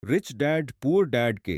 Rich dad poor dad के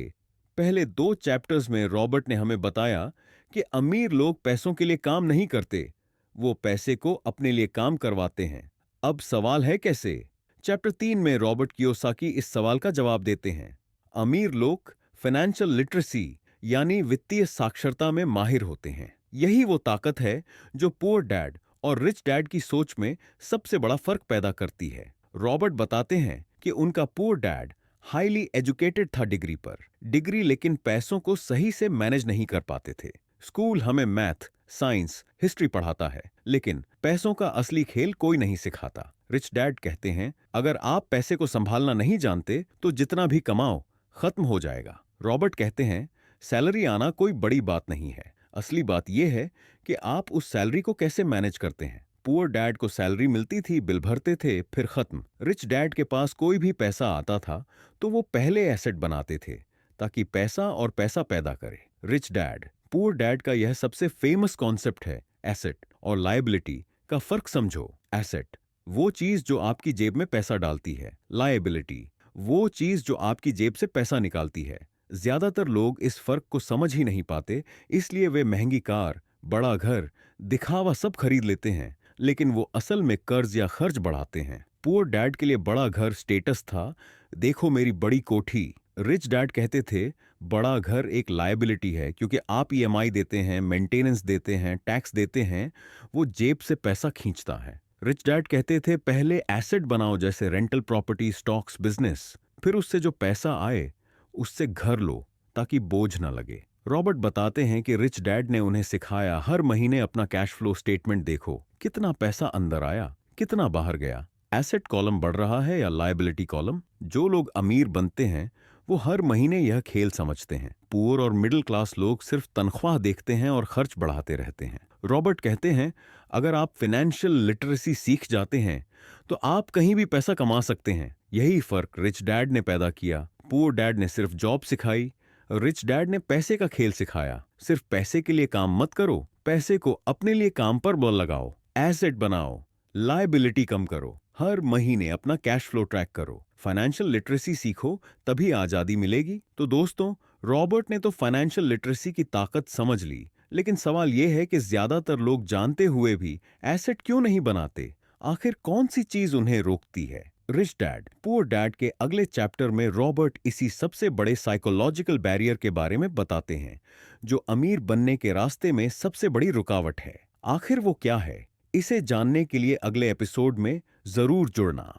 पहले 2 chapters में रॉबर्ट ने हमें बताया कि अमीर लोग पैसों के लिए काम नहीं करते, वो पैसे को अपने लिए काम करवाते हैं। अब सवाल है कैसे? चैप्टर 3 में रॉबर्ट कियोसाकी इस सवाल का जवाब देते हैं। अमीर लोग फाइनेंशियल लिटरेसी यानी वित्तीय साक्षरता में माहिर होते हैं। यही वो ताकत है जो पुअर डैड और रिच डैड की सोच में सबसे बड़ा फर्क पैदा करती है। रॉबर्ट बताते हैं कि उनका पुअर डैड हाईली एजुकेटेड था डिग्री लेकिन पैसों को सही से मैनेज नहीं कर पाते थे। स्कूल हमें मैथ, साइंस, हिस्ट्री पढ़ाता है, लेकिन पैसों का असली खेल कोई नहीं सिखाता। रिच डैड कहते हैं, अगर आप पैसे को संभालना नहीं जानते तो जितना भी कमाओ खत्म हो जाएगा। रॉबर्ट कहते हैं, सैलरी आना कोई बड़ी बात नहीं है, असली बात यह है कि आप उस सैलरी को कैसे मैनेज करते हैं। पुअर डैड को सैलरी मिलती थी, बिल भरते थे, फिर खत्म। रिच डैड के पास कोई भी पैसा आता था तो वो पहले एसेट बनाते थे ताकि पैसा और पैसा पैदा करे। रिच डैड पुअर डैड का यह सबसे फेमस कॉन्सेप्ट है। एसेट और लायबिलिटी का फर्क समझो। एसेट वो चीज जो आपकी जेब में पैसा डालती है, लायबिलिटी वो चीज जो आपकी जेब से पैसा निकालती है। ज्यादातर लोग इस फर्क को समझ ही नहीं पाते, इसलिए वे महंगी कार, बड़ा घर, दिखावा सब खरीद लेते हैं, लेकिन वो असल में कर्ज या खर्च बढ़ाते हैं। पुअर डैड के लिए बड़ा घर स्टेटस था, देखो मेरी बड़ी कोठी। रिच डैड कहते थे, बड़ा घर एक लायबिलिटी है, क्योंकि आप ईएमआई देते हैं, मेंटेनेंस देते हैं, टैक्स देते हैं, वो जेब से पैसा खींचता है। रिच डैड कहते थे, पहले एसेट बनाओ जैसे रेंटल प्रॉपर्टी, स्टॉक्स, बिजनेस, फिर उससे जो पैसा आए उससे घर लो ताकि बोझ ना लगे। रॉबर्ट बताते हैं कि रिच डैड ने उन्हें सिखाया, हर महीने अपना कैश फ्लो स्टेटमेंट देखो, कितना पैसा अंदर आया, कितना बाहर गया। एसेट कॉलम बढ़ रहा है या लायबिलिटी कॉलम। जो लोग अमीर बनते हैं वो हर महीने यह खेल समझते हैं। पुअर और मिडिल क्लास लोग सिर्फ तनख्वाह देखते हैं और खर्च बढ़ाते रहते हैं। रॉबर्ट कहते हैं, अगर आप फाइनेंशियल लिटरेसी सीख जाते हैं तो आप कहीं भी पैसा कमा सकते हैं। यही फर्क रिच डैड ने पैदा किया। पुअर डैड ने सिर्फ जॉब सिखाई, रिच डैड ने पैसे का खेल सिखाया। सिर्फ पैसे के लिए काम मत करो, पैसे को अपने लिए काम पर बल लगाओ, एसेट बनाओ, लायबिलिटी कम करो, हर महीने अपना कैश फ्लो ट्रैक करो। फाइनेंशियल लिटरेसी सीखो, तभी आजादी मिलेगी। तो दोस्तों, रॉबर्ट ने तो फाइनेंशियल लिटरेसी की ताकत समझ ली, लेकिन सवाल यह है कि ज्यादातर लोग जानते हुए भी एसेट क्यों नहीं बनाते? आखिर कौन सी चीज उन्हें रोकती है? रिच डैड पुअर डैड के अगले चैप्टर में रॉबर्ट इसी सबसे बड़े साइकोलॉजिकल बैरियर के बारे में बताते हैं, जो अमीर बनने के रास्ते में सबसे बड़ी रुकावट है। आखिर वो क्या है? इसे जानने के लिए अगले एपिसोड में जरूर जुड़ना।